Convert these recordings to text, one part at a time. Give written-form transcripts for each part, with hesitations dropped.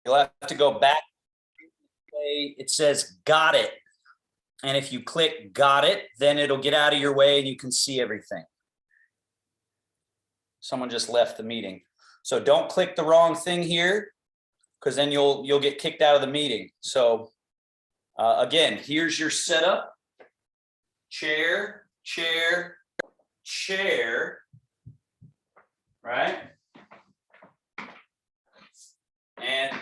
You'll have to go back. It says got it. And if you click got it, then it'll get out of your way and you can see everything. Someone just left the meeting. So don't click the wrong thing here, because then you'll get kicked out of the meeting. So again, here's your setup. Chair, chair, chair, right? And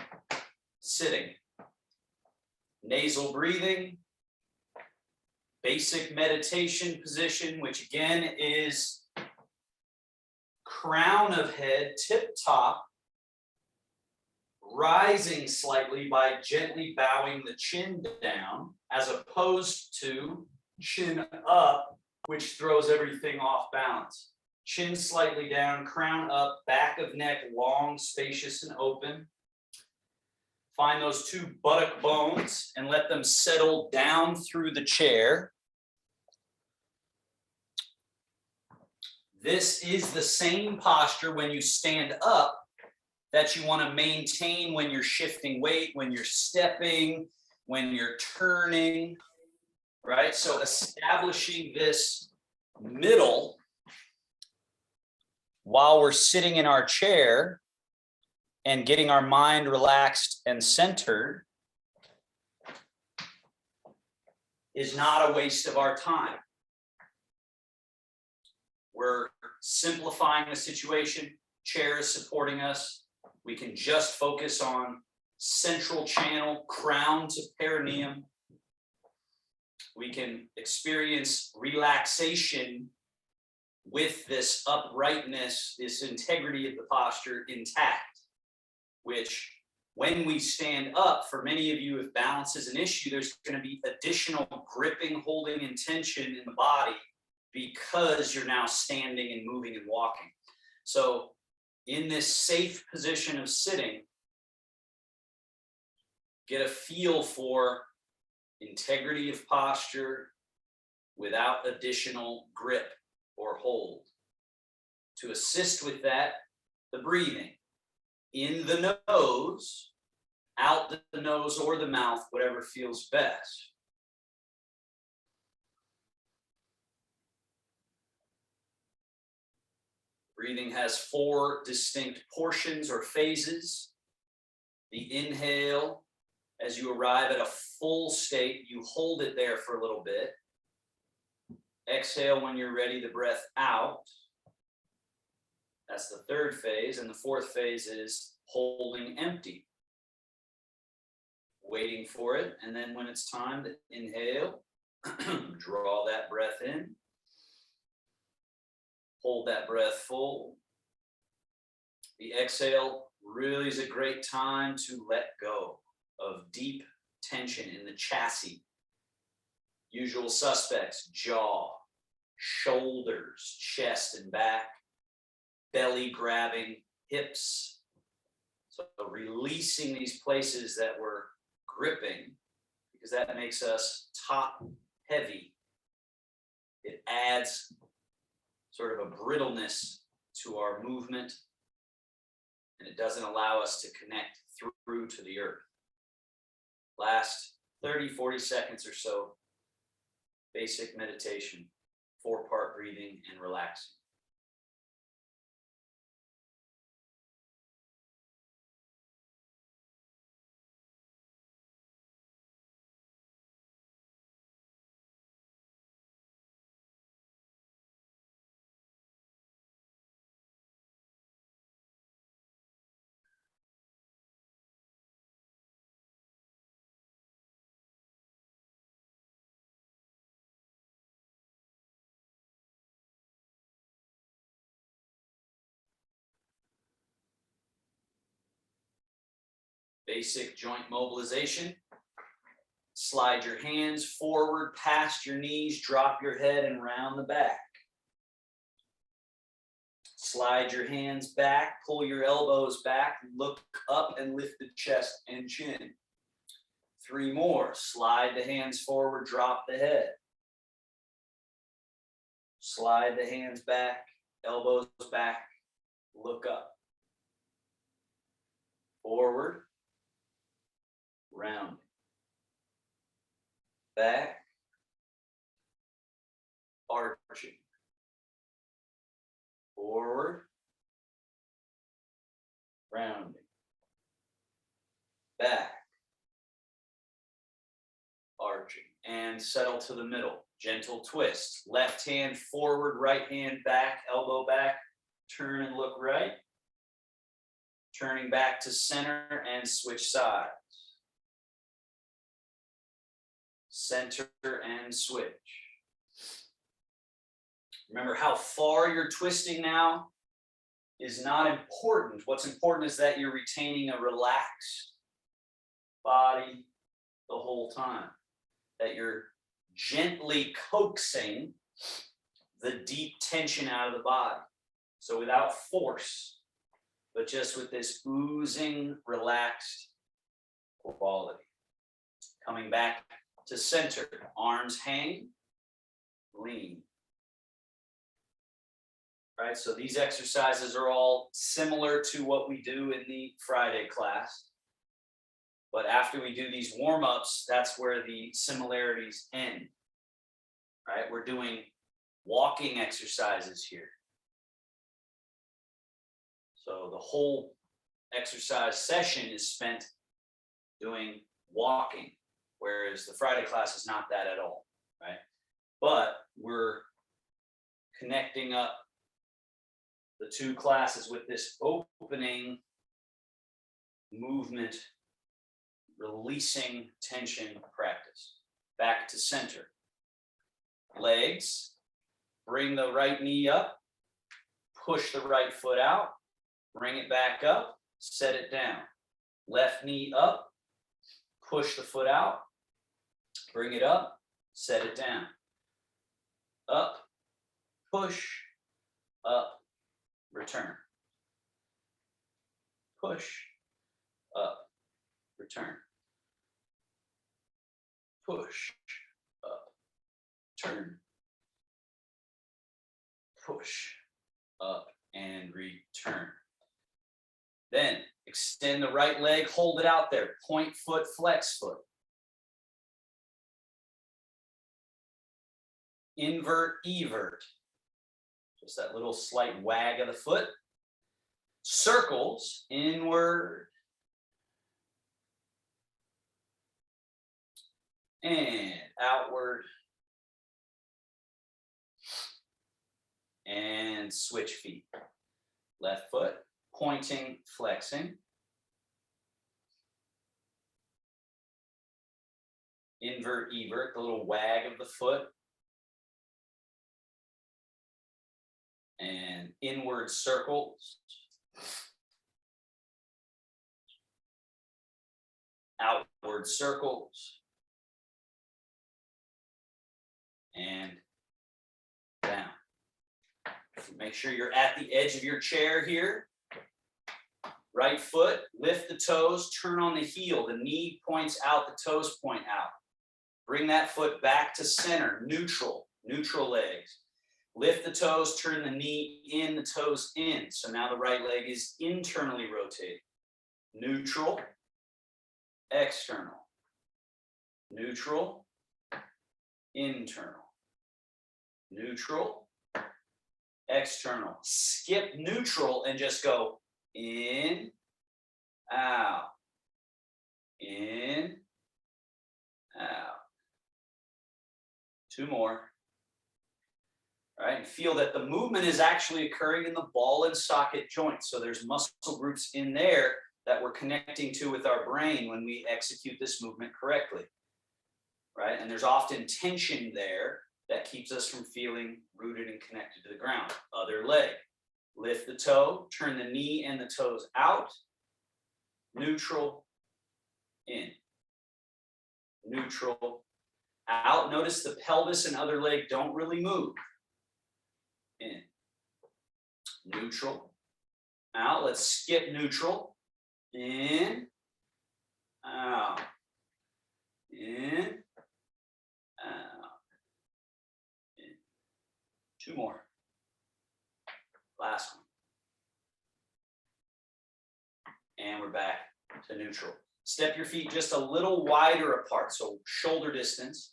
sitting. Nasal breathing. Basic meditation position, which again is crown of head, tip top, rising slightly by gently bowing the chin down, as opposed to chin up, which throws everything off balance. Chin slightly down, crown up, back of neck long, spacious, and open. Find those two buttock bones and let them settle down through the chair. This is the same posture when you stand up that you want to maintain when you're shifting weight, when you're stepping, when you're turning, right? So establishing this middle while we're sitting in our chair and getting our mind relaxed and centered is not a waste of our time. We're simplifying the situation. Chair is supporting us. We can just focus on central channel, crown to perineum. We can experience relaxation with this uprightness, this integrity of the posture intact, which when we stand up, for many of you, if balance is an issue, there's going to be additional gripping, holding, and tension in the body because you're now standing and moving and walking. So in this safe position of sitting, get a feel for integrity of posture without additional grip or hold. To assist with that, the breathing. In the nose, out the nose or the mouth, whatever feels best. Breathing has 4 distinct portions or phases. The inhale, as you arrive at a full state, you hold it there for a little bit. Exhale when you're ready, the breath out. That's the 3rd phase. And the 4th phase is holding empty. Waiting for it. And then when it's time to inhale, draw that breath in. Hold that breath full. The exhale really is a great time to let go of deep tension in the chassis. Usual suspects: jaw, shoulders, chest and back, belly grabbing, hips. So releasing these places that we're gripping, because that makes us top heavy. It adds sort of a brittleness to our movement, and it doesn't allow us to connect through to the earth. Last 30, 40 seconds or so, basic meditation, 4-part breathing and relaxing. Basic joint mobilization. Slide your hands forward past your knees, drop your head and round the back. Slide your hands back, pull your elbows back, look up and lift the chest and chin. 3 more. Slide the hands forward, drop the head. Slide the hands back, elbows back, look up. Forward, back, arching, forward, rounding, back, arching, and settle to the middle. Gentle twist. Left hand forward, right hand back, elbow back, turn and look right. Turning back to center and switch sides. Center and switch. Remember, how far you're twisting now is not important. What's important is that you're retaining a relaxed body the whole time. That you're gently coaxing the deep tension out of the body. So without force, but just with this oozing, relaxed quality. Coming back to center, arms hang, lean. Right, so these exercises are all similar to what we do in the Friday class. But after we do these warm-ups, that's where the similarities end. Right, we're doing walking exercises here. So the whole exercise session is spent doing walking, whereas the Friday class is not that at all, right? But we're connecting up the two classes with this opening movement, releasing tension practice. Back to center. Legs, bring the right knee up, push the right foot out, bring it back up, set it down. Left knee up, push the foot out, bring it up, set it down. Up, push, up, return. Push, up, return. Push, up, turn. Push, up, and return. Then extend the right leg, hold it out there. Point foot, flex foot. Invert, evert. Just that little slight wag of the foot. Circles, inward. And outward. And switch feet. Left foot, pointing, flexing. Invert, evert, the little wag of the foot. And inward circles. Outward circles. And down. Make sure you're at the edge of your chair here. Right foot, lift the toes, turn on the heel. The knee points out, the toes point out. Bring that foot back to center, neutral legs. Lift the toes, turn the knee in, the toes in. So now the right leg is internally rotating. Neutral, external. Neutral, internal. Neutral, external. Skip neutral and just go in, out, in, out. Two more. All right, and feel that the movement is actually occurring in the ball and socket joints. So there's muscle groups in there that we're connecting to with our brain when we execute this movement correctly. Right, and there's often tension there that keeps us from feeling rooted and connected to the ground. Other leg. Lift the toe, turn the knee and the toes out. Neutral, in. Neutral, out. Notice the pelvis and other leg don't really move. In. Neutral, out. Let's skip neutral. In, out. In, out. In. Two more. Last one. And we're back to neutral. Step your feet just a little wider apart, so shoulder distance.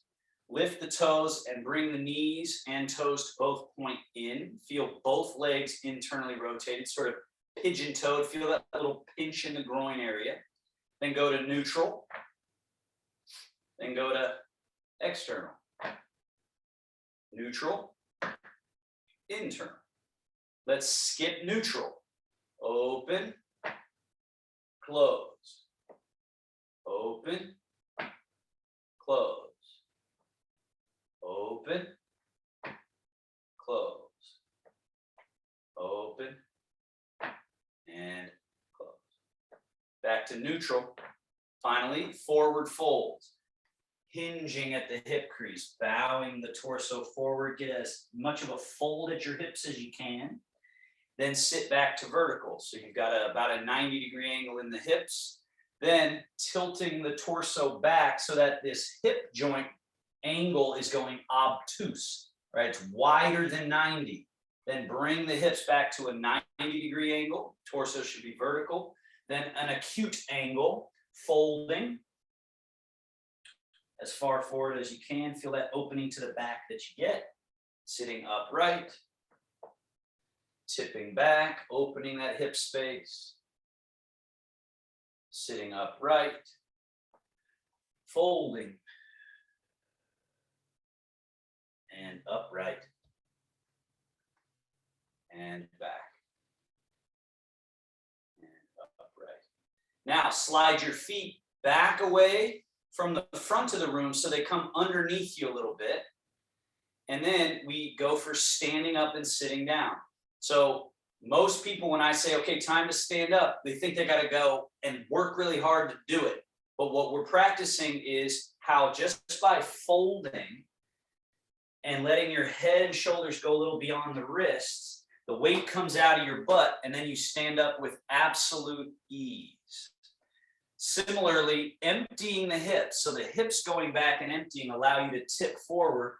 Lift the toes and bring the knees and toes to both point in. Feel both legs internally rotated, sort of pigeon-toed. Feel that little pinch in the groin area. Then go to neutral. Then go to external. Neutral, internal. Let's skip neutral. Open, close. Open, close. Open, close. Open, and close. Back to neutral. Finally, forward folds. Hinging at the hip crease, bowing the torso forward, get as much of a fold at your hips as you can. Then sit back to vertical. So you've got about a 90-degree angle in the hips. Then tilting the torso back so that this hip joint angle is going obtuse, right? It's wider than 90. Then bring the hips back to a 90-degree angle. Torso should be vertical. Then an acute angle, folding as far forward as you can. Feel that opening to the back that you get. Sitting upright, tipping back, opening that hip space. Sitting upright, folding, and upright, and back, and upright. Now slide your feet back away from the front of the room so they come underneath you a little bit. And then we go for standing up and sitting down. So most people, when I say, okay, time to stand up, they think they got to go and work really hard to do it. But what we're practicing is how just by folding and letting your head and shoulders go a little beyond the wrists, the weight comes out of your butt, and then you stand up with absolute ease. Similarly, emptying the hips. So the hips going back and emptying allow you to tip forward,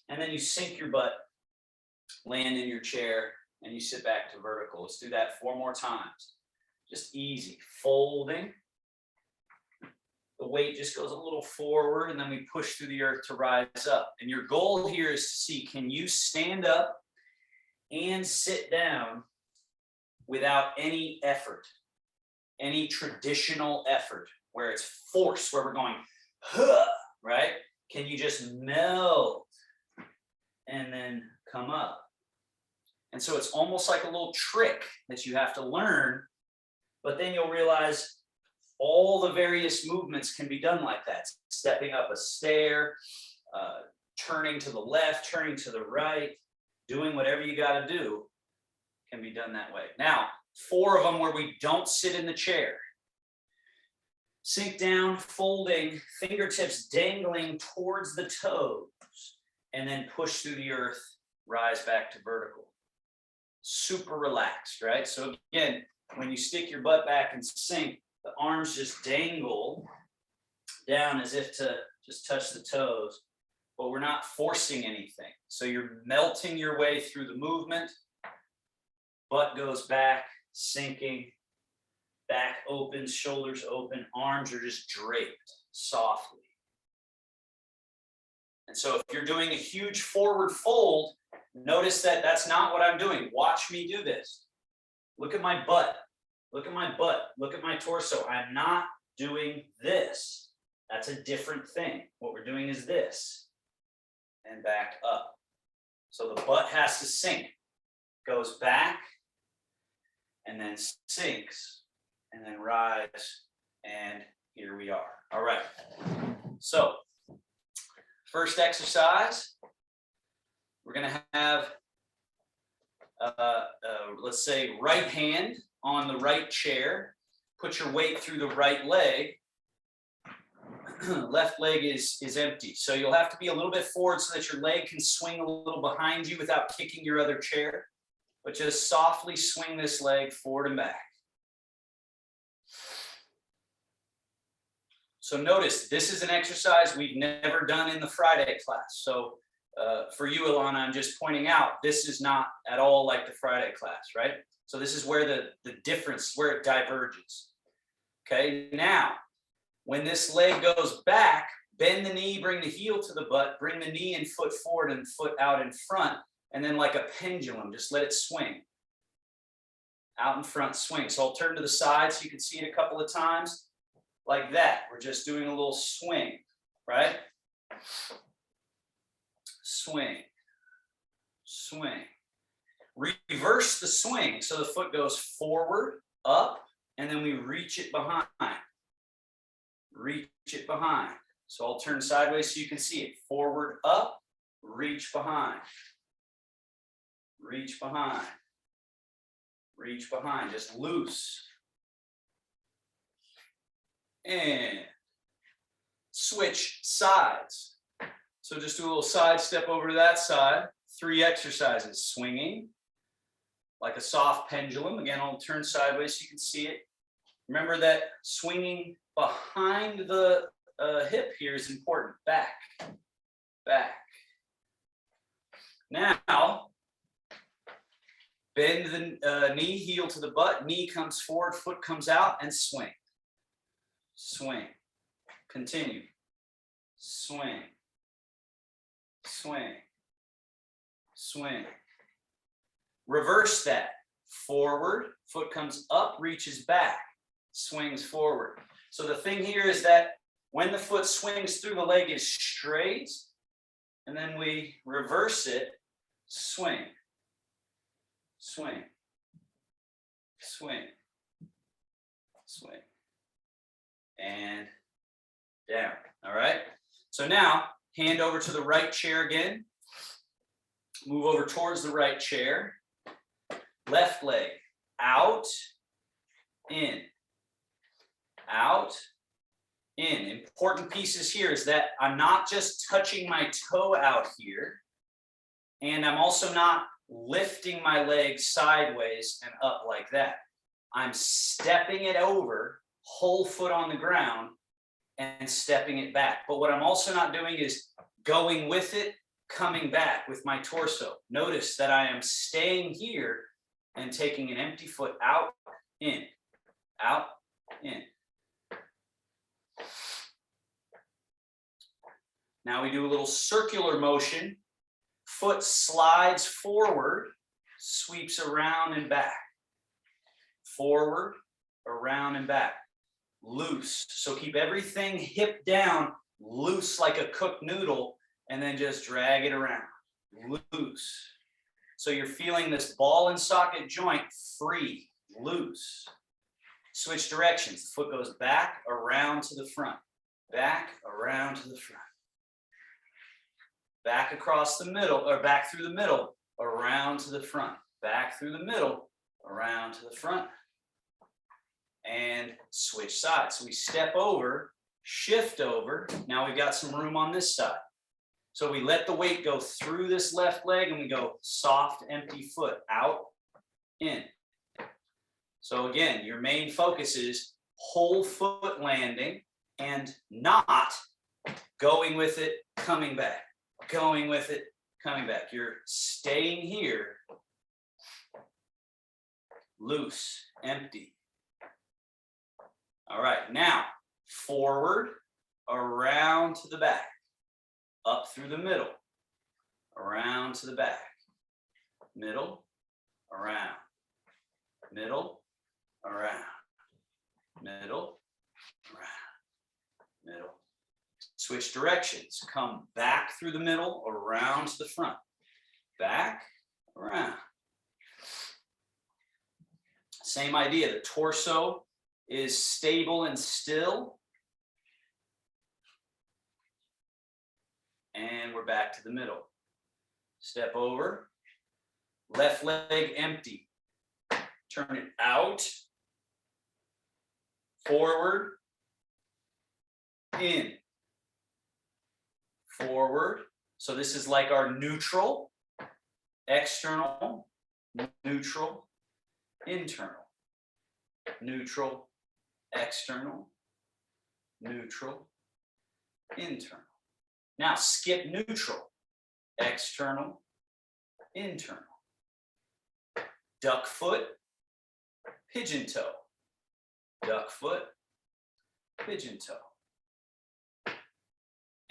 and then you sink your butt, land in your chair, and you sit back to vertical. Let's do that 4 more times. Just easy. Folding. The weight just goes a little forward, and then we push through the earth to rise up. And your goal here is to see, can you stand up and sit down without any effort, any traditional effort, where it's force, where we're going, huh, right? Can you just melt and then come up? And so it's almost like a little trick that you have to learn, but then you'll realize all the various movements can be done like that. Stepping up a stair, turning to the left, turning to the right, doing whatever you got to do can be done that way. Now, 4 of them where we don't sit in the chair. Sink down, folding, fingertips dangling towards the toes, and then push through the earth, rise back to vertical. Super relaxed, right? So again, when you stick your butt back and sink, the arms just dangle down as if to just touch the toes, but we're not forcing anything. So you're melting your way through the movement. Butt goes back, sinking, back opens, shoulders open, arms are just draped softly. And so if you're doing a huge forward fold, notice that that's not what I'm doing. Watch me do this. Look at my butt. Look at my butt. Look at my torso. I'm not doing this. That's a different thing. What we're doing is this. And back up. So the butt has to sink. Goes back, and then sinks, and then rise, and here we are. All right. So first exercise, we're going to have, let's say, right hand on the right chair. Put your weight through the right leg. Left leg is empty. So you'll have to be a little bit forward so that your leg can swing a little behind you without kicking your other chair. But just softly swing this leg forward and back. So notice, this is an exercise we've never done in the Friday class. So for you, Ilana, I'm just pointing out, this is not at all like the Friday class, right? So this is where the difference, where it diverges. Okay, now, when this leg goes back, Bend the knee, bring the heel to the butt, bring the knee and foot forward and foot out in front, and then like a pendulum, just let it swing. Out in front, swing. So I'll turn to the side so you can see it a couple of times. Like that. We're just doing a little swing, right? Swing. Swing. Reverse the swing. So the foot goes forward, up, and then we reach it behind. Reach it behind. So I'll turn sideways so you can see it. Forward, up, reach behind. Reach behind. Reach behind, just loose. And switch sides. So just do a little side step over to that side. 3 exercises. Swinging like a soft pendulum. Again, I'll turn sideways so you can see it. Remember that swinging behind the hip here is important. Back, back. Now, bend the knee, heel to the butt, knee comes forward, foot comes out, and swing. Swing. Continue. Swing. Swing. Swing. Reverse that. Forward, foot comes up, reaches back, swings forward. So the thing here is that when the foot swings through, the leg is straight, and then we reverse it, swing. Swing, swing, swing, and down. All right. So now, hand over to the right chair again. Move over towards the right chair. Left leg out, in, out, in. Important pieces here is that I'm not just touching my toe out here, and I'm also not lifting my leg sideways and up like that. I'm stepping it over, whole foot on the ground, and stepping it back. But what I'm also not doing is going with it, coming back with my torso. Notice that I am staying here and taking an empty foot out, in, out, in. Now we do a little circular motion. Foot slides forward, sweeps around and back. Forward, around and back. Loose. So keep everything hip down, loose like a cooked noodle, and then just drag it around. Loose. So you're feeling this ball and socket joint free, loose. Switch directions. The foot goes back, around to the front. Back, around to the front. Back across the middle, or back through the middle, around to the front. Back through the middle, around to the front. And switch sides. So we step over, shift over. Now we've got some room on this side. So we let the weight go through this left leg and we go soft, empty foot, out, in. So again, your main focus is whole foot landing and not going with it, coming back. Going with it, coming back. You're staying here, loose, empty. All right, now forward, around to the back, up through the middle, around to the back, middle, around, middle, around, middle, around, middle. Switch directions. Come back through the middle, around to the front. Back, around. Same idea. The torso is stable and still. And we're back to the middle. Step over. Left leg empty. Turn it out. Forward. In. Forward. So this is like our neutral, external, neutral, internal, neutral, external, neutral, internal. Now skip neutral, external, internal. Duck foot, pigeon toe. Duck foot, pigeon toe.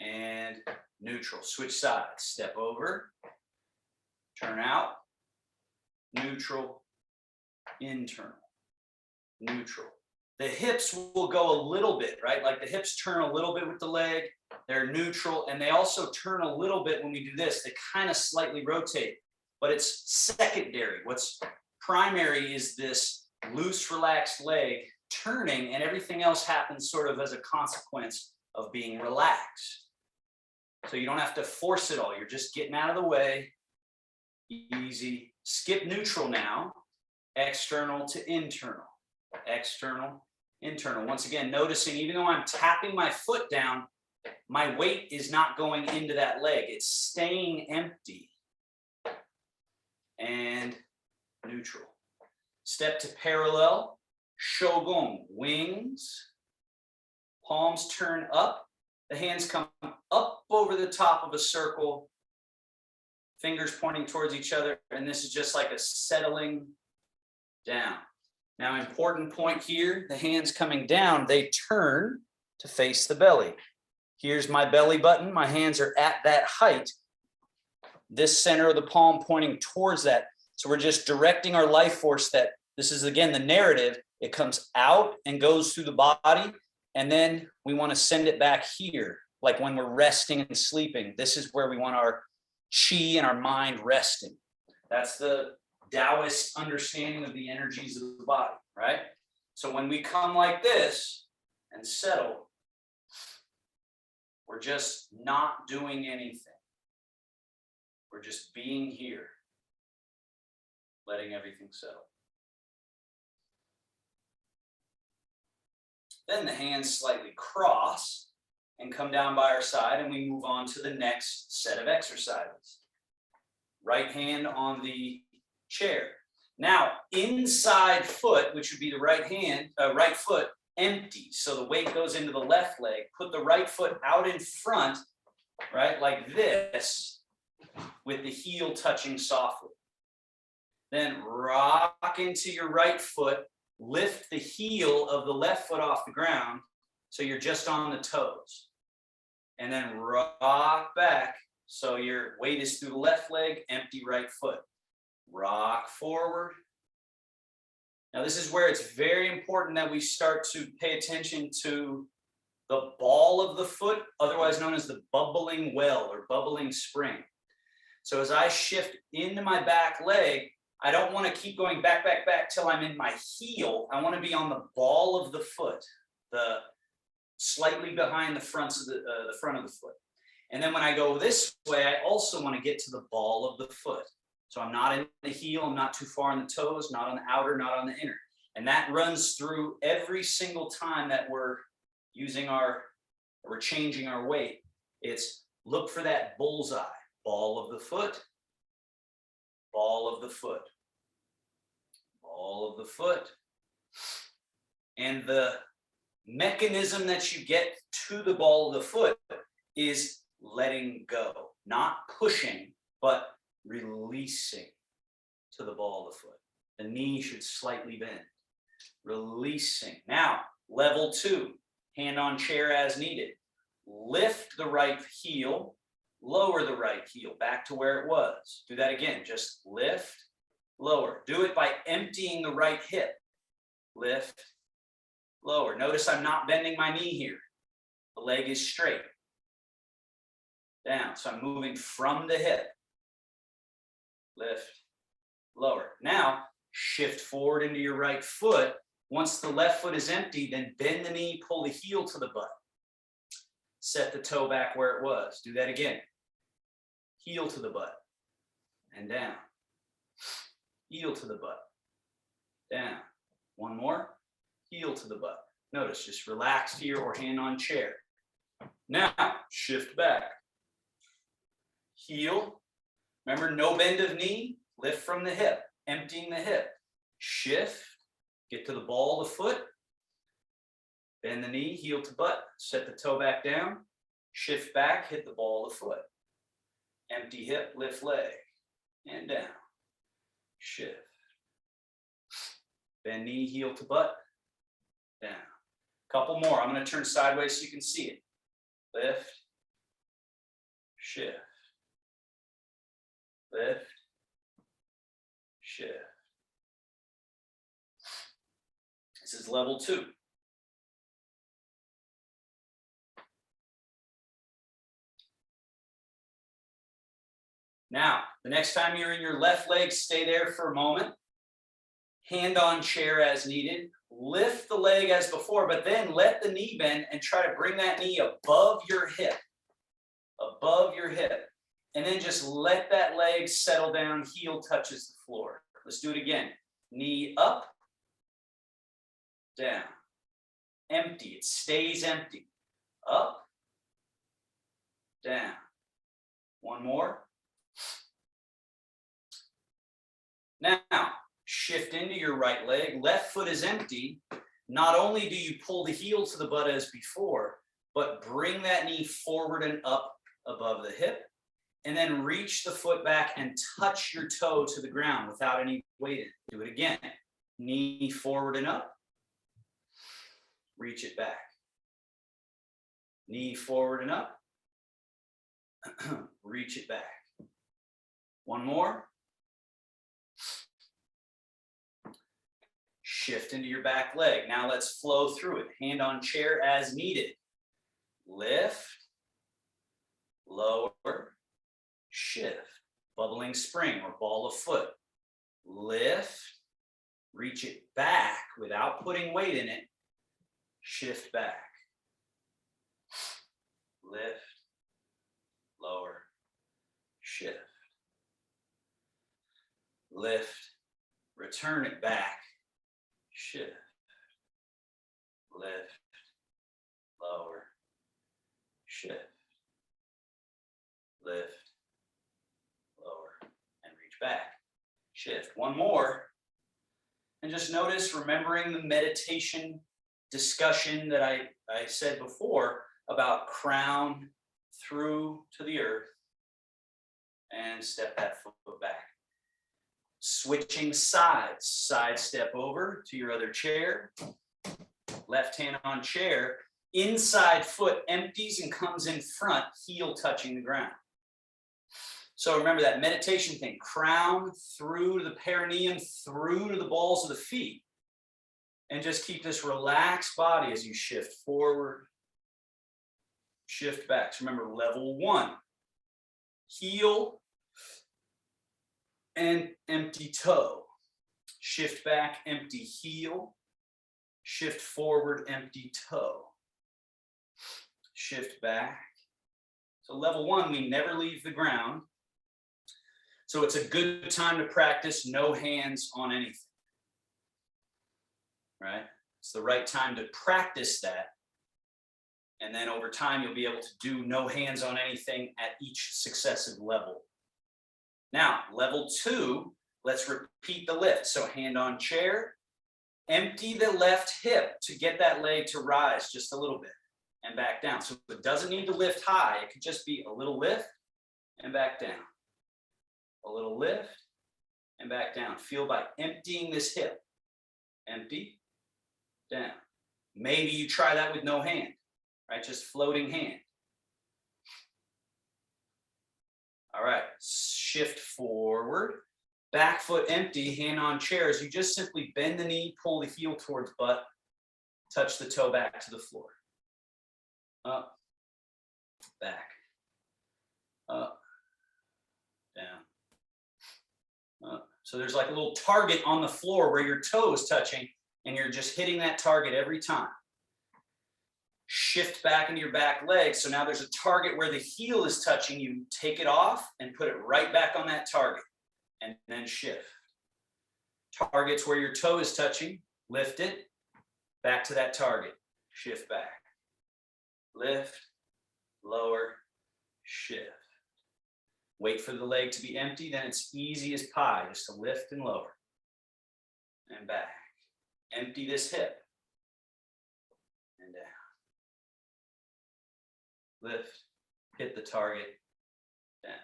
and neutral. Switch sides. Step over, turn out, neutral, internal, neutral. The hips will go a little bit, right? Like the hips turn a little bit with the leg. They're neutral, and they also turn a little bit when we do this. They kind of slightly rotate, but it's secondary. What's primary is this loose, relaxed leg turning, and everything else happens sort of as a consequence of being relaxed. So you don't have to force it all. You're just getting out of the way. Easy. Skip neutral now. External to internal. External, internal. Once again, noticing even though I'm tapping my foot down, my weight is not going into that leg. It's staying empty. And neutral. Step to parallel. Shogun, wings. Palms turn up. The hands come up over the top of a circle. Fingers pointing towards each other. And this is just like a settling down. Now, important point here, the hands coming down, they turn to face the belly. Here's my belly button. My hands are at that height. This center of the palm pointing towards that. So we're just directing our life force that this is, again, the narrative. It comes out and goes through the body. And then we want to send it back here. Like when we're resting and sleeping, this is where we want our chi and our mind resting. That's the Taoist understanding of the energies of the body, right? So when we come like this and settle, we're just not doing anything. We're just being here, letting everything settle. Then the hands slightly cross and come down by our side, and we move on to the next set of exercises. Right hand on the chair. Now, inside foot, which would be the right foot, empty. So the weight goes into the left leg. Put the right foot out in front, right, like this, with the heel touching softly. Then rock into your right foot. Lift the heel of the left foot off the ground so you're just on the toes. And then rock back so your weight is through the left leg, empty right foot. Rock forward. Now this is where it's very important that we start to pay attention to the ball of the foot, otherwise known as the bubbling well or bubbling spring. So as I shift into my back leg, I don't want to keep going back till I'm in my heel. I want to be on the ball of the foot, the slightly behind the front of the foot. And then when I go this way, I also want to get to the ball of the foot. So I'm not in the heel, I'm not too far on the toes, not on the outer, not on the inner. And that runs through every single time that we're changing our weight. It's look for that bullseye, ball of the foot, ball of the foot, ball of the foot. And the mechanism that you get to the ball of the foot is letting go, not pushing, but releasing to the ball of the foot. The knee should slightly bend. Releasing. Now, level 2, hand on chair as needed. Lift the right heel, lower the right heel back to where it was. Do that again. Just lift, lower. Do it by emptying the right hip. Lift, lower. Notice I'm not bending my knee here. The leg is straight. Down. So I'm moving from the hip. Lift, lower. Now, shift forward into your right foot. Once the left foot is empty, then bend the knee, pull the heel to the butt. Set the toe back where it was. Do that again. Heel to the butt and down. Heel to the butt, down. One more. Heel to the butt. Notice, just relaxed here or hand on chair. Now, shift back. Heel. Remember, no bend of knee. Lift from the hip, emptying the hip. Shift. Get to the ball of the foot. Bend the knee, heel to butt. Set the toe back down. Shift back, hit the ball of the foot. Empty hip, lift leg. And down. Shift. Bend knee, heel to butt. Down. Couple more. I'm going to turn sideways so you can see it. Lift, shift, lift, shift. This is level 2. Now, the next time you're in your left leg, stay there for a moment. Hand on chair as needed. Lift the leg as before, but then let the knee bend and try to bring that knee above your hip. Above your hip. And then just let that leg settle down, heel touches the floor. Let's do it again. Knee up, down. Empty, it stays empty. Up, down. One more. Now, shift into your right leg. Left foot is empty. Not only do you pull the heel to the butt as before, but bring that knee forward and up above the hip. And then reach the foot back and touch your toe to the ground without any weight in it. Do it again. Knee forward and up. Reach it back. Knee forward and up. Reach it back. One more. Shift into your back leg. Now let's flow through it. Hand on chair as needed. Lift, lower, shift. Bubbling spring or ball of foot. Lift, reach it back without putting weight in it. Shift back. Lift, lower, shift. Lift, return it back. Shift, lift, lower, shift, lift, lower, and reach back. Shift. One more. And just notice, remembering the meditation discussion that I said before about crown through to the earth and step that foot back. Switching sides, side step over to your other chair, left hand on chair, inside foot empties and comes in front, heel touching the ground. So remember that meditation thing, crown through to the perineum, through to the balls of the feet. And just keep this relaxed body as you shift forward, shift back. So remember level 1, heel and empty toe. Shift back, empty heel. Shift forward, empty toe. Shift back. So level 1, we never leave the ground. So it's a good time to practice no hands on anything. Right? It's the right time to practice that. And then over time, you'll be able to do no hands on anything at each successive level. Now, level 2, let's repeat the lift. So hand on chair, empty the left hip to get that leg to rise just a little bit and back down. So it doesn't need to lift high. It could just be a little lift and back down. A little lift and back down. Feel by emptying this hip. Empty, down. Maybe you try that with no hand, right? Just floating hand. All right, shift forward, back foot empty, hand on chair. As you just simply bend the knee, pull the heel towards butt, touch the toe back to the floor. Up, back, up, down, up. So there's like a little target on the floor where your toe is touching, and you're just hitting that target every time. Shift back into your back leg. So now there's a target where the heel is touching. You take it off and put it right back on that target and then shift. Targets where your toe is touching, lift it, back to that target, shift back. Lift, lower, shift. Wait for the leg to be empty, then it's easy as pie, just to lift and lower. And back. Empty this hip. And down. Lift, hit the target, down.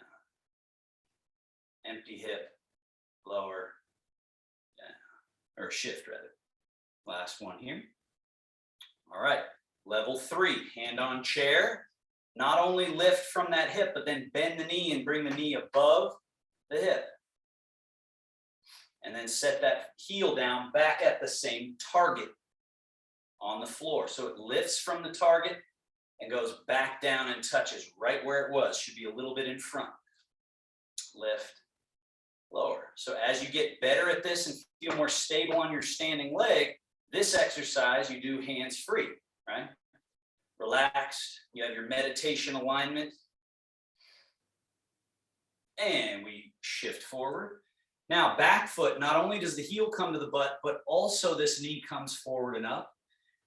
Empty hip, lower, down. Or shift rather. Last one here. All right, level 3, hand on chair. not only lift from that hip, but then bend the knee and bring the knee above the hip. And then set that heel down back at the same target on the floor. So it lifts from the target and goes back down and touches right where it was. Should be a little bit in front. Lift, lower. So as you get better at this and feel more stable on your standing leg, this exercise you do hands free, right? Relaxed. You have your meditation alignment. And we shift forward. Now, back foot, not only does the heel come to the butt, but also this knee comes forward and up.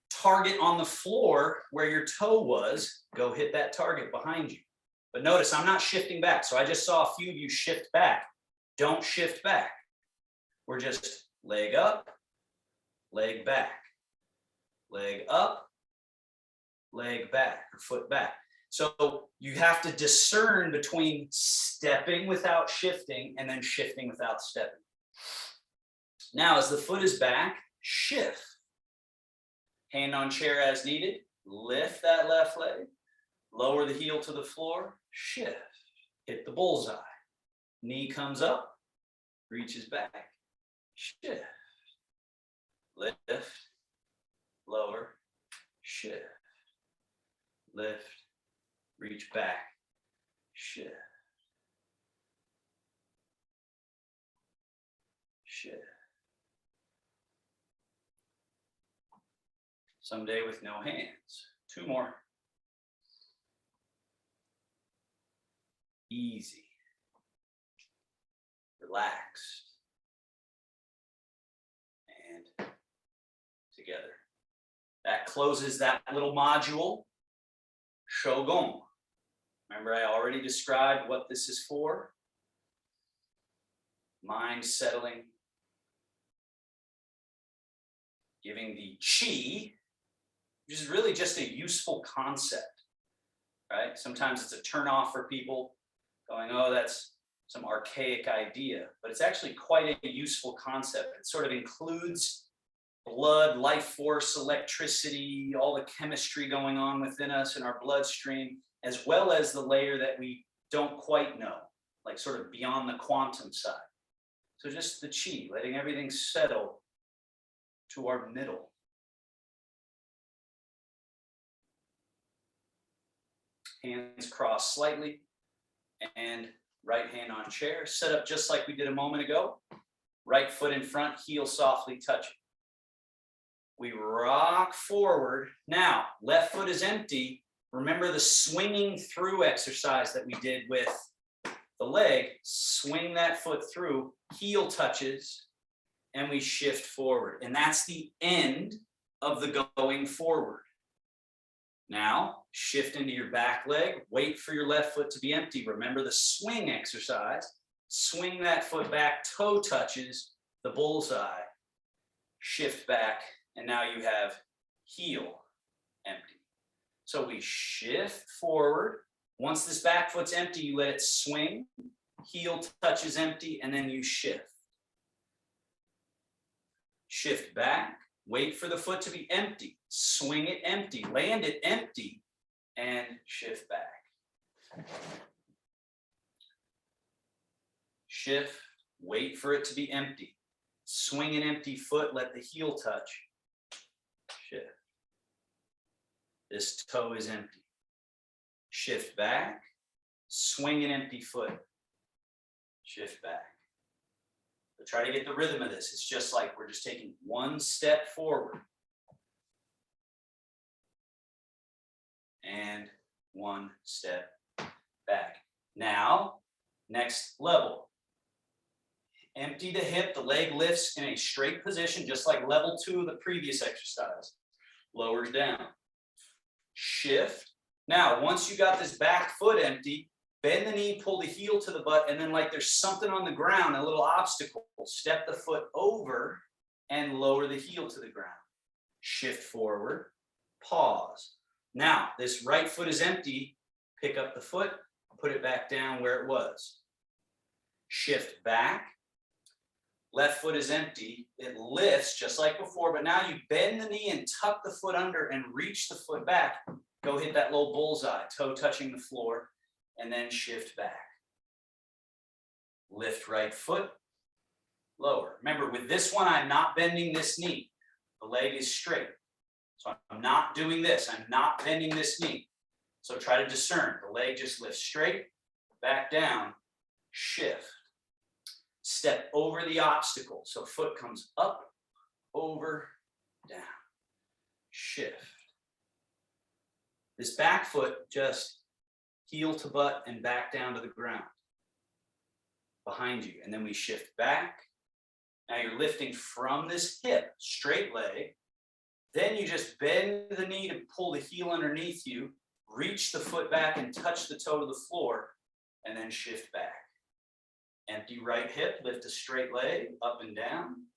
Target on the floor where your toe was, go hit that target behind you. But notice I'm not shifting back. So I just saw a few of you shift back. Don't shift back. We're just leg up, leg back, leg up, leg back, or foot back. So you have to discern between stepping without shifting and then shifting without stepping. Now, as the foot is back, shift. Hand on chair as needed. Lift that left leg. Lower the heel to the floor. Shift. Hit the bullseye. Knee comes up. Reaches back. Shift. Lift. Lower. Shift. Lift. Reach back, shift, shift. Someday with no hands. 2 more. Easy, relaxed, and together. That closes that little module. Shogun. Remember, I already described what this is for. Mind settling. Giving the chi, which is really just a useful concept, right? Sometimes it's a turnoff for people going, oh, that's some archaic idea, but it's actually quite a useful concept. It sort of includes blood, life force, electricity, all the chemistry going on within us in our bloodstream, as well as the layer that we don't quite know, like sort of beyond the quantum side. So just the chi, letting everything settle to our middle. Hands crossed slightly, and right hand on chair. Set up just like we did a moment ago. Right foot in front, heel softly touching. We rock forward. Now, left foot is empty. Remember the swinging through exercise that we did with the leg. Swing that foot through, heel touches, and we shift forward. And that's the end of the going forward. Now, shift into your back leg. Wait for your left foot to be empty. Remember the swing exercise. Swing that foot back, toe touches the bullseye. Shift back, and now you have heel empty. So we shift forward. Once this back foot's empty, you let it swing. Heel touches empty, and then you shift. Shift back. Wait for the foot to be empty. Swing it empty. Land it empty, and shift back. Shift. Wait for it to be empty. Swing an empty foot. Let the heel touch. Shift. This toe is empty. Shift back. Swing an empty foot. Shift back. But try to get the rhythm of this. It's just like we're just taking one step forward. And one step back. Now, next level. Empty the hip, the leg lifts in a straight position, just like level 2 of the previous exercise. Lowers down. Shift. Now, once you got this back foot empty, bend the knee, pull the heel to the butt, and then like there's something on the ground, a little obstacle, step the foot over and lower the heel to the ground. Shift forward, pause. Now, this right foot is empty, pick up the foot, put it back down where it was. Shift back. Left foot is empty. It lifts just like before, but now you bend the knee and tuck the foot under and reach the foot back. Go hit that little bullseye, toe touching the floor, and then shift back. Lift right foot, lower. Remember, with this one, I'm not bending this knee. The leg is straight. So I'm not doing this. I'm not bending this knee. So try to discern. The leg just lifts straight, back down, shift. Step over the obstacle. So foot comes up, over, down, shift. This back foot just heel to butt and back down to the ground behind you. And then we shift back. Now you're lifting from this hip, straight leg. Then you just bend the knee to pull the heel underneath you, reach the foot back and touch the toe to the floor, and then shift back. Empty right hip, lift a straight leg, up and down,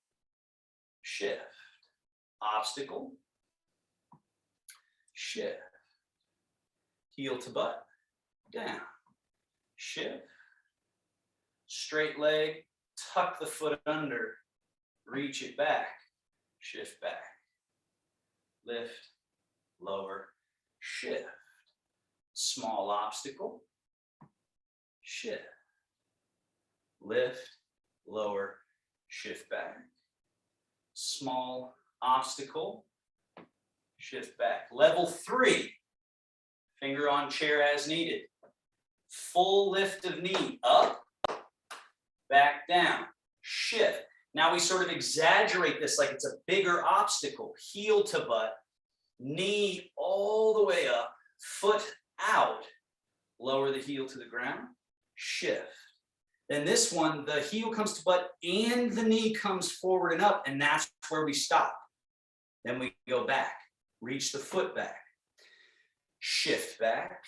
shift. Obstacle, shift. Heel to butt, down, shift. Straight leg, tuck the foot under, reach it back, shift back. Lift, lower, shift. Small obstacle, shift. Lift, lower, shift back. Small obstacle, shift back. Level 3, finger on chair as needed. Full lift of knee, up, back down, shift. Now we sort of exaggerate this like it's a bigger obstacle. Heel to butt, knee all the way up, foot out, lower the heel to the ground, shift. Then this one, the heel comes to butt and the knee comes forward and up, and that's where we stop. Then we go back, reach the foot back, shift back,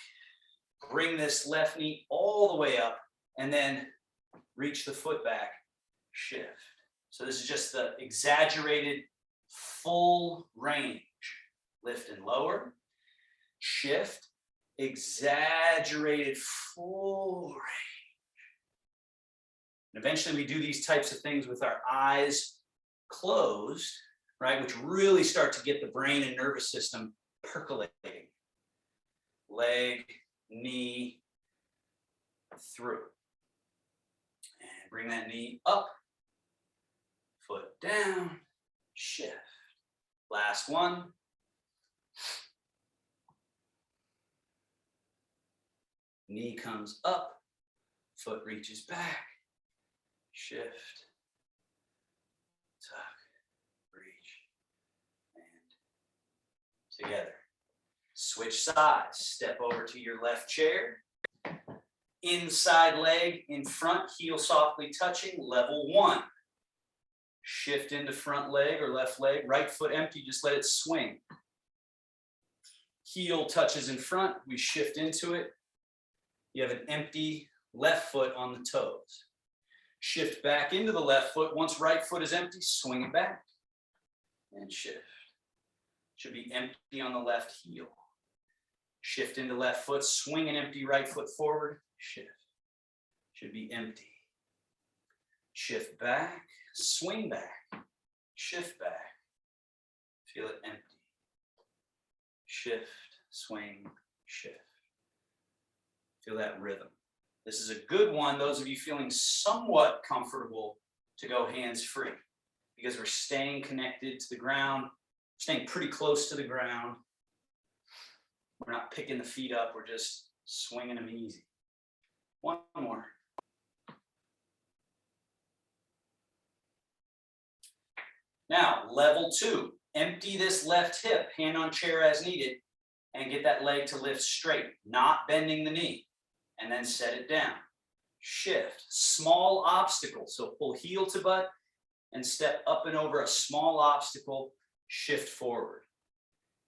bring this left knee all the way up, and then reach the foot back, shift. So this is just the exaggerated full range. Lift and lower, shift, exaggerated full range. And eventually we do these types of things with our eyes closed, right? Which really start to get the brain and nervous system percolating. Leg, knee, through. And bring that knee up, foot down, shift. Last one. Knee comes up, foot reaches back, shift, tuck, reach, and together. Switch sides, step over to your left chair. Inside leg in front, heel softly touching, level 1. Shift into front leg or left leg, right foot empty, just let it swing. Heel touches in front, we shift into it. You have an empty left foot on the toes. Shift back into the left foot. Once right foot is empty, swing it back and shift. Should be empty on the left heel. Shift into left foot, swing an empty right foot forward, shift. Should be empty. Shift back, swing back, shift back. Feel it empty. Shift, swing, shift. Feel that rhythm. This is a good one, those of you feeling somewhat comfortable, to go hands-free, because we're staying connected to the ground, staying pretty close to the ground. We're not picking the feet up, we're just swinging them easy. One more. Now, level 2, empty this left hip, hand on chair as needed, and get that leg to lift straight, not bending the knee, and then set it down. Shift, small obstacle, so pull heel to butt and step up and over a small obstacle, shift forward.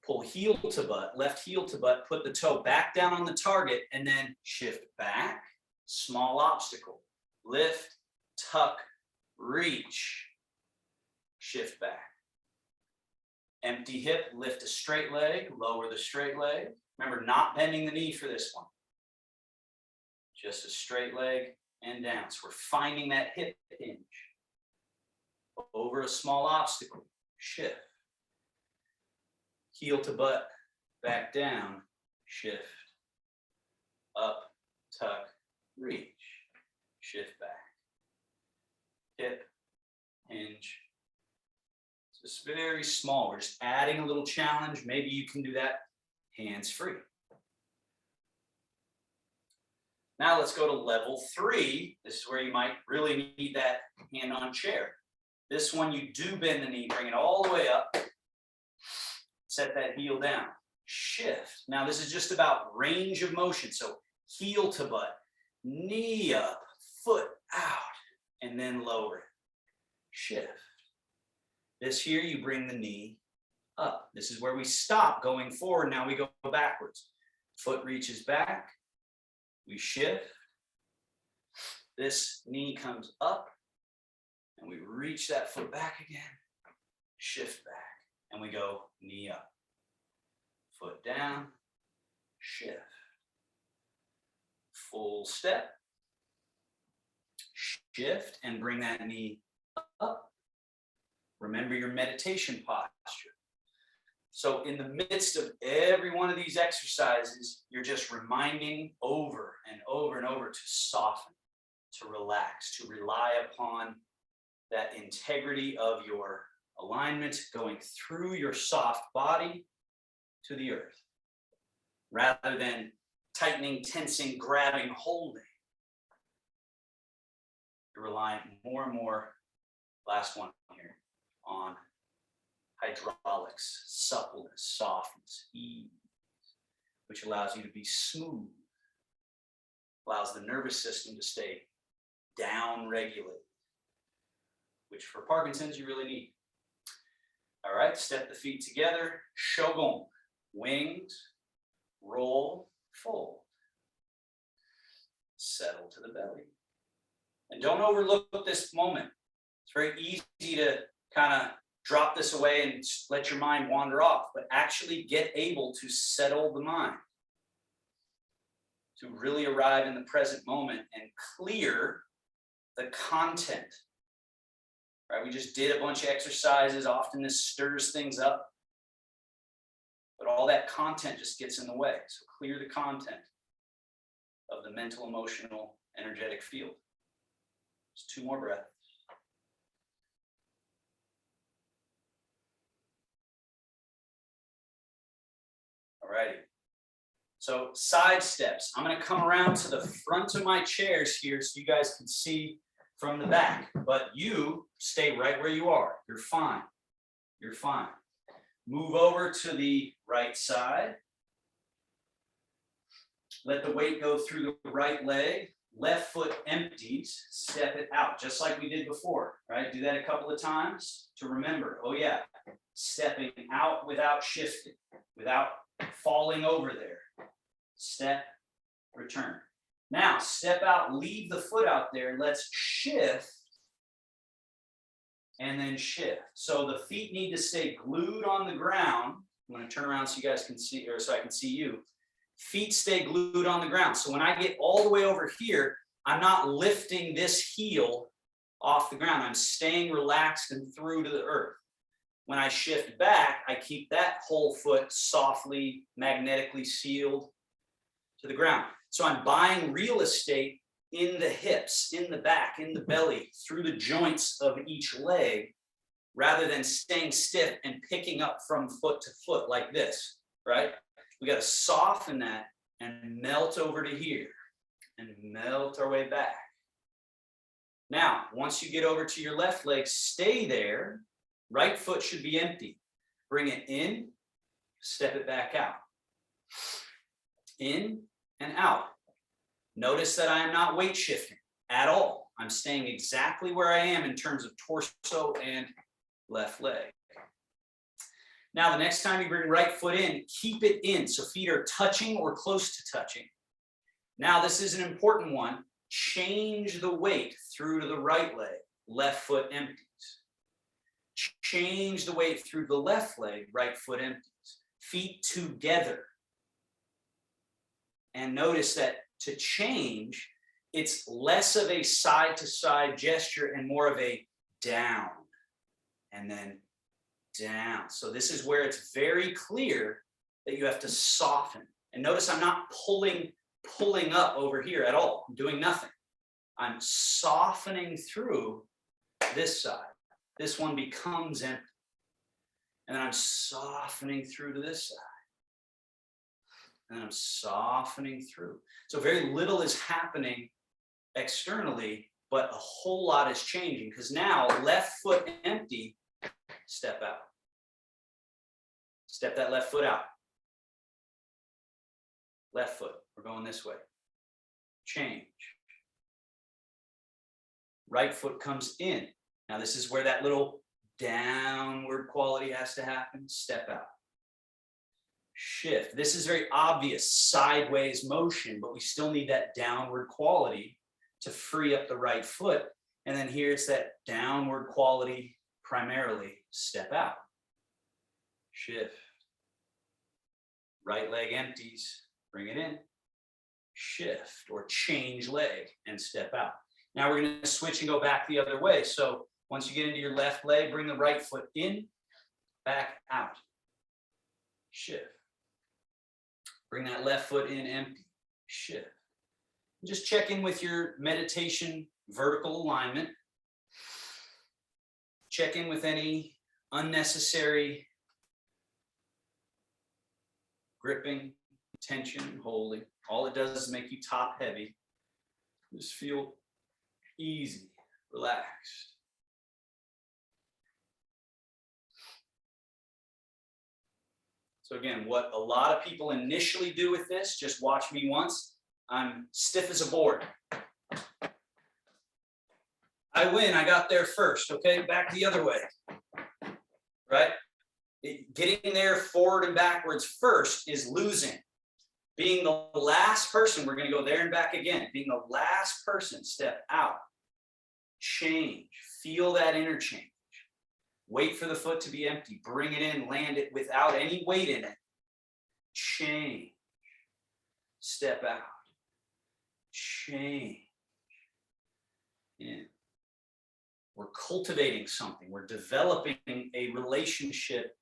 Pull heel to butt, left heel to butt, put the toe back down on the target, and then shift back, small obstacle, lift, tuck, reach, shift back. Empty hip, lift a straight leg, lower the straight leg. Remember, not bending the knee for this one. Just a straight leg and down. So we're finding that hip hinge. Over a small obstacle, shift. Heel to butt, back down, shift, up, tuck, reach, shift back, hip, hinge. It's very small. We're just adding a little challenge. Maybe you can do that hands-free. Now let's go to level 3. This is where you might really need that hand on chair. This one, you do bend the knee, bring it all the way up, set that heel down, shift. Now this is just about range of motion. So heel to butt, knee up, foot out, and then lower it, shift. This here, you bring the knee up. This is where we stop going forward. Now we go backwards. Foot reaches back. We shift. This knee comes up. And we reach that foot back again. Shift back. And we go knee up. Foot down. Shift. Full step. Shift and bring that knee up. Remember your meditation posture. So in the midst of every one of these exercises, you're just reminding over and over and over to soften, to relax, to rely upon that integrity of your alignment going through your soft body to the earth, rather than tightening, tensing, grabbing, holding. You're relying more and more, last one here, on hydraulics, suppleness, softness, ease, which allows you to be smooth, allows the nervous system to stay down regulated, which for Parkinson's you really need. All right, step the feet together, shogun, wings, roll, fold, settle to the belly. And don't overlook this moment. It's very easy to kind of drop this away and let your mind wander off, but actually get able to settle the mind, to really arrive in the present moment and clear the content. Right? We just did a bunch of exercises. Often this stirs things up, but all that content just gets in the way. So clear the content of the mental, emotional, energetic field. Just 2 more breaths. Alrighty. So side steps. I'm going to come around to the front of my chairs here so you guys can see from the back, but you stay right where you are. You're fine. You're fine. Move over to the right side. Let the weight go through the right leg. Left foot empties. Step it out, just like we did before, right? Do that a couple of times to remember, oh yeah, stepping out without shifting, without falling over there. Step, return. Now, step out, leave the foot out there. Let's shift and then shift. So the feet need to stay glued on the ground. I'm going to turn around so you guys can see, or so I can see you. Feet stay glued on the ground. So when I get all the way over here, I'm not lifting this heel off the ground. I'm staying relaxed and through to the earth. When I shift back, I keep that whole foot softly, magnetically sealed to the ground. So I'm buying real estate in the hips, in the back, in the belly, through the joints of each leg, rather than staying stiff and picking up from foot to foot like this, right? We got to soften that and melt over to here and melt our way back. Now, once you get over to your left leg, stay there. Right foot should be empty. Bring it in, step it back out. In and out. Notice that I am not weight shifting at all. I'm staying exactly where I am in terms of torso and left leg. Now, the next time you bring right foot in, keep it in. So feet are touching or close to touching. Now, this is an important one. Change the weight through to the right leg. Left foot empties. Change the weight through the left leg. Right foot empties. Feet together. And notice that to change, it's less of a side-to-side gesture and more of a down. And then down. So this is where it's very clear that you have to soften. And notice I'm not pulling up over here at all. I'm doing nothing. I'm softening through this side. This one becomes empty. And then I'm softening through to this side. And then I'm softening through. So very little is happening externally, but a whole lot is changing, because now left foot empty, step out. Step that left foot out. Left foot, we're going this way. Change. Right foot comes in. Now this is where that little downward quality has to happen. Step out. Shift. This is very obvious sideways motion, but we still need that downward quality to free up the right foot. And then here it's that downward quality primarily. Step out. Shift. Right leg empties. Bring it in. Shift or change leg and step out. Now we're going to switch and go back the other way. So once you get into your left leg, bring the right foot in, back out. Shift. Bring that left foot in, empty. Shift. Just check in with your meditation vertical alignment. Check in with any unnecessary gripping, tension, holding. All it does is make you top heavy. Just feel easy, relaxed. So again, what a lot of people initially do with this, just watch me once. I'm stiff as a board. I win, I got there first, okay? Back the other way, right? Getting there forward and backwards first is losing. Being the last person, we're gonna go there and back again. Being the last person, step out, change, feel that interchange. Wait for the foot to be empty, bring it in, land it without any weight in it. Change, step out, change. In. We're cultivating something, we're developing a relationship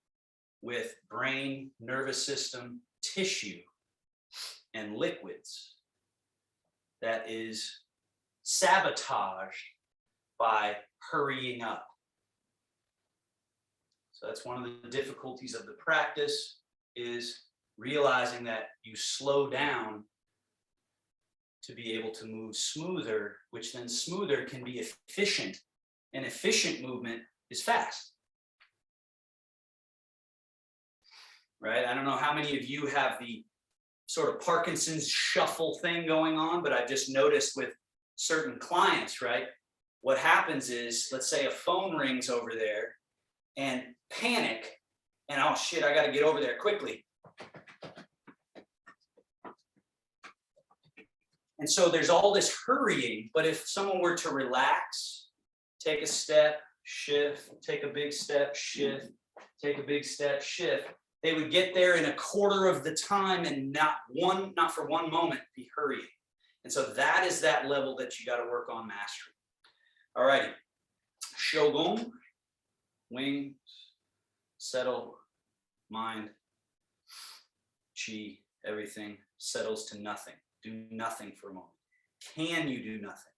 with brain, nervous system, tissue, and liquids that is sabotaged by hurrying up. So that's one of the difficulties of the practice, is realizing that you slow down to be able to move smoother, which then smoother can be efficient, and efficient movement is fast. Right? I don't know how many of you have the sort of Parkinson's shuffle thing going on, but I've just noticed with certain clients, right? What happens is, let's say a phone rings over there and panic, and oh shit, I got to get over there quickly. And so there's all this hurrying, but if someone were to relax, take a step, shift, take a big step, shift, take a big step, shift, they would get there in a quarter of the time and not for one moment be hurrying. And so that is that level that you got to work on mastering. All righty. Shogun, wings, settle, mind, chi, everything settles to nothing. Do nothing for a moment. Can you do nothing?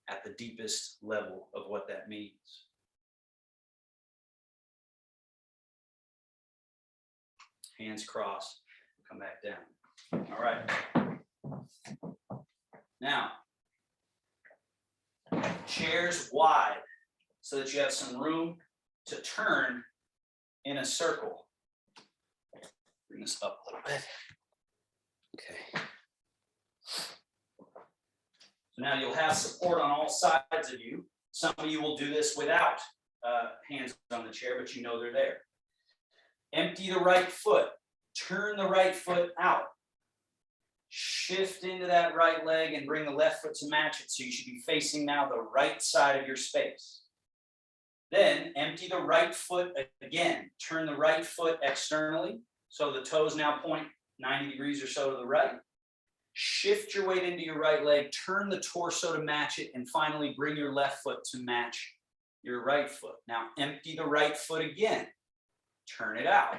At the deepest level of what that means. Hands crossed, come back down. All right. Now, chairs wide so that you have some room to turn in a circle. Bring this up a little bit. Okay. So now you'll have support on all sides of you. Some of you will do this without hands on the chair, but you know they're there. Empty the right foot. Turn the right foot out. Shift into that right leg and bring the left foot to match it. So you should be facing now the right side of your space. Then empty the right foot again. Turn the right foot externally. So the toes now point 90 degrees or so to the right. Shift your weight into your right leg. Turn the torso to match it. And finally, bring your left foot to match your right foot. Now empty the right foot again. Turn it out.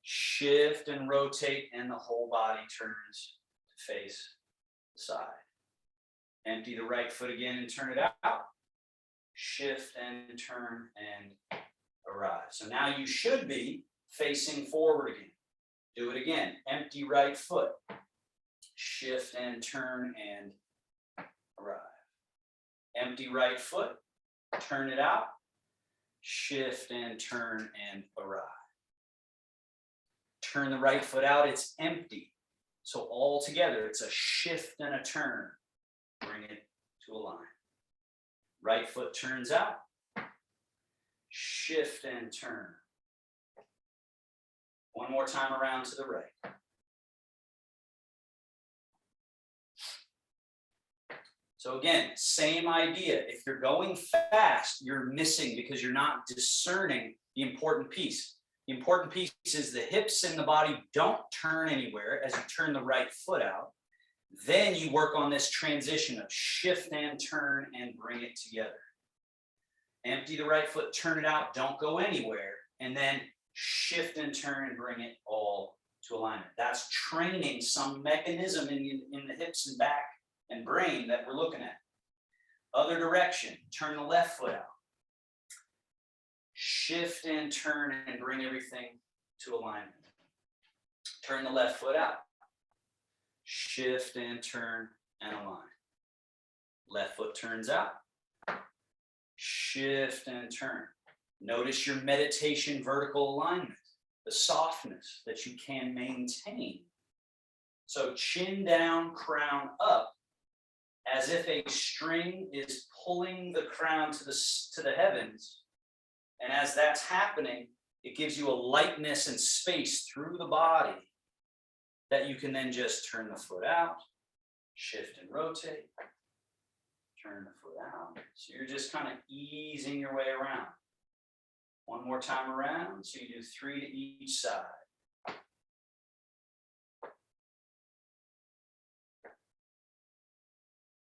shift and rotate, and the whole body turns to face the side. Empty the right foot again and turn it out. Shift and turn and arrive. So now you should be facing forward again. Do it again. Empty right foot. Shift and turn and arrive. Empty right foot. Turn it out. Shift and turn and arrive. Turn the right foot out. It's empty. So all together, it's a shift and a turn. Bring it to a line. Right foot turns out. Shift and turn. One more time around to the right. So again, same idea. If you're going fast, you're missing because you're not discerning the important piece. The important piece is the hips and the body don't turn anywhere as you turn the right foot out. Then you work on this transition of shift and turn and bring it together. Empty the right foot, turn it out, don't go anywhere, and then shift and turn and bring it all to alignment. That's training some mechanism in the hips and back and brain that we're looking at. Other direction, turn the left foot out. Shift and turn and bring everything to alignment. Turn the left foot out. Shift and turn and align. Left foot turns out. Shift and turn. Notice your meditation vertical alignment, the softness that you can maintain. So chin down, crown up, as if a string is pulling the crown to the heavens. And as that's happening, it gives you a lightness and space through the body that you can then just turn the foot out, shift and rotate, turn the foot out. So you're just kind of easing your way around. One more time around, so you do 3 to each side.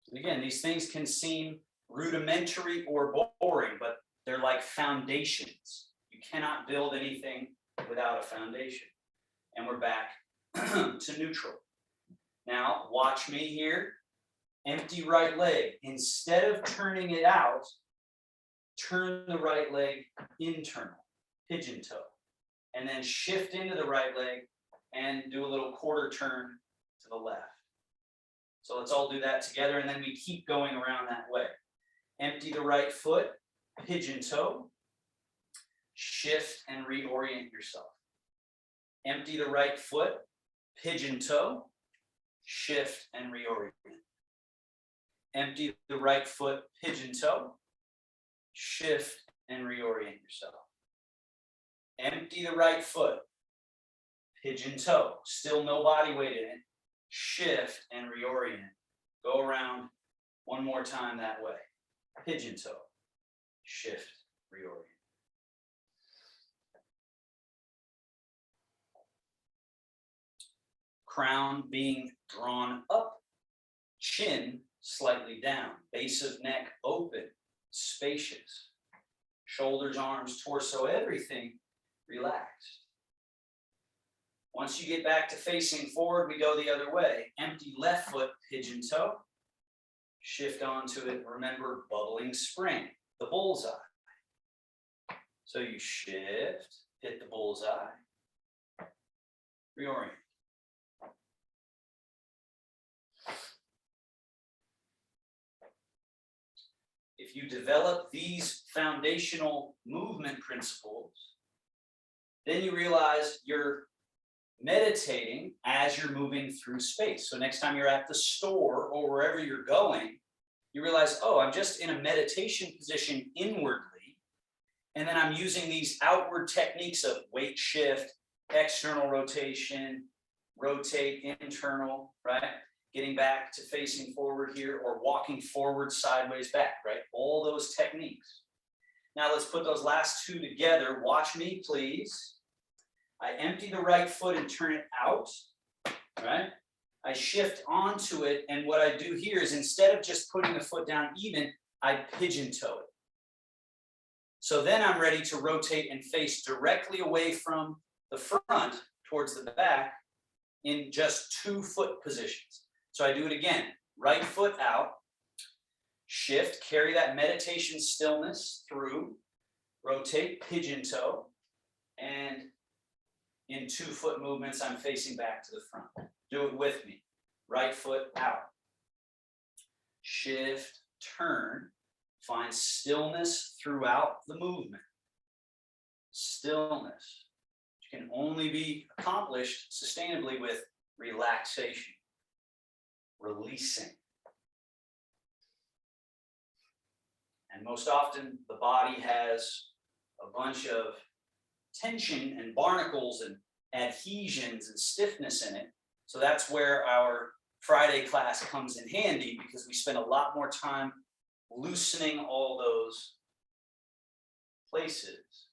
And again, these things can seem rudimentary or boring, but they're like foundations. You cannot build anything without a foundation. And we're back to neutral. Now, watch me here. Empty right leg. Instead of turning it out, turn the right leg internal, pigeon toe. And then shift into the right leg and do a little quarter turn to the left. So let's all do that together, and then we keep going around that way. Empty the right foot, pigeon toe, shift and reorient yourself. Empty the right foot, pigeon toe, shift and reorient. Empty the right foot, pigeon toe, shift and reorient yourself. Empty the right foot, pigeon toe, still no body weight in it, shift and reorient. Go around one more time that way. Pigeon toe, shift, reorient. Crown being drawn up, chin slightly down, base of neck open, spacious, shoulders, arms, torso, everything relaxed. Once you get back to facing forward, we go the other way. Empty left foot, pigeon toe, shift onto it. Remember, bubbling spring, the bullseye. So you shift, hit the bullseye, reorient. If you develop these foundational movement principles, then you realize you're meditating as you're moving through space. So next time you're at the store or wherever you're going, you realize, oh, I'm just in a meditation position inwardly, and then I'm using these outward techniques of weight shift, external rotation, rotate, internal, right? Getting back to facing forward here, or walking forward, sideways, back, right? All those techniques. Now let's put those last two together. Watch me, please. I empty the right foot and turn it out, right? I shift onto it, and what I do here is instead of just putting the foot down even, I pigeon toe it. So then I'm ready to rotate and face directly away from the front, towards the back in just 2 foot positions. So I do it again, right foot out, shift, carry that meditation stillness through, rotate, pigeon toe, and in 2 foot movements, I'm facing back to the front. Do it with me. Right foot out. Shift, turn, find stillness throughout the movement. Stillness, which can only be accomplished sustainably with relaxation, releasing. And most often, the body has a bunch of tension and barnacles and adhesions and stiffness in it. So that's where our Friday class comes in handy, because we spend a lot more time loosening all those places.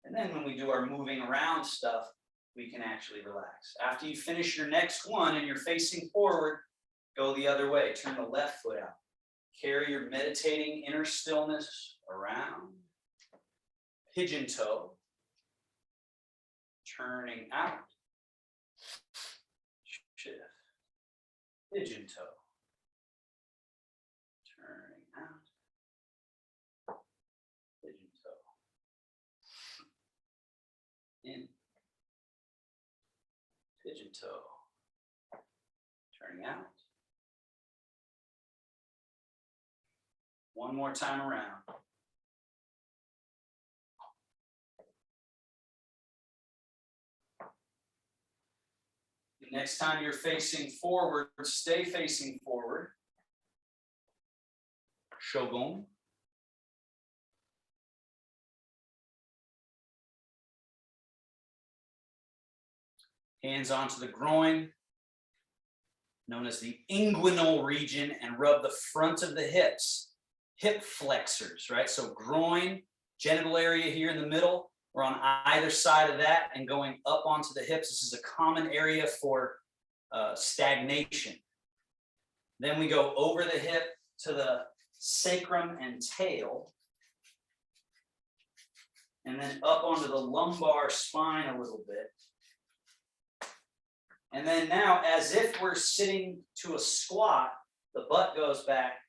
And then when we do our moving around stuff, we can actually relax. After you finish your next one and you're facing forward, go the other way. Turn the left foot out. Carry your meditating inner stillness around. Pigeon toe. Turning out. Shift. Pigeon toe. Turning out. Pigeon toe. In. Pigeon toe. Turning out. One more time around. The next time you're facing forward, stay facing forward. Shogun. Hands onto the groin, known as the inguinal region, and rub the front of the hips. Hip flexors, right? So groin, genital area here in the middle. We're on either side of that and going up onto the hips. This is a common area for stagnation. Then we go over the hip to the sacrum and tail. And then up onto the lumbar spine a little bit. And then now, as if we're sitting to a squat, the butt goes back,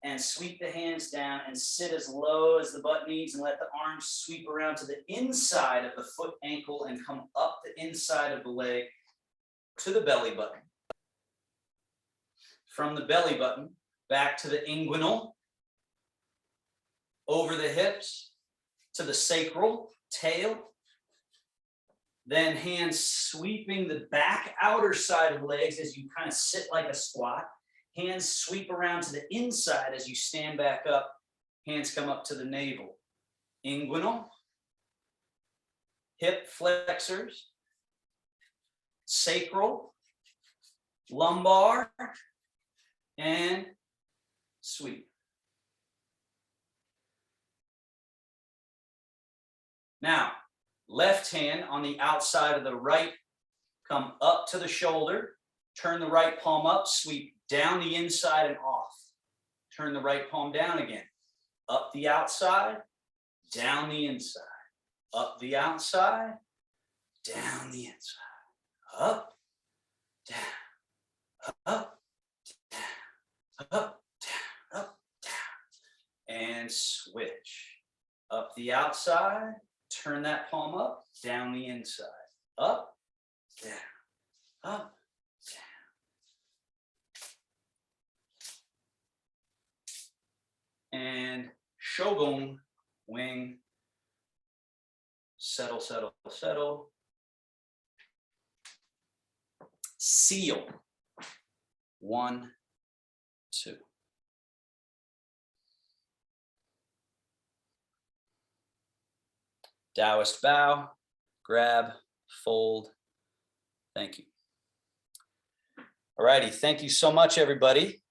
and sweep the hands down and sit as low as the butt needs, and let the arms sweep around to the inside of the foot, ankle, and come up the inside of the leg to the belly button. From the belly button back to the inguinal, over the hips to the sacral, tail. Then hands sweeping the back outer side of legs as you kind of sit like a squat. Hands sweep around to the inside as you stand back up. Hands come up to the navel. Inguinal, hip flexors, sacral, lumbar, and sweep. Now, left hand on the outside of the right, come up to the shoulder, turn the right palm up, sweep down the inside and off. Turn the right palm down again. Up the outside, down the inside. Up the outside, down the inside. Up, down, up, down, up, down, up, down. And switch. Up the outside, turn that palm up, down the inside. Up, down, up, and shogun, wing, settle, settle, settle. Seal, 1, 2. Taoist bow, grab, fold. Thank you. All righty, thank you so much, everybody.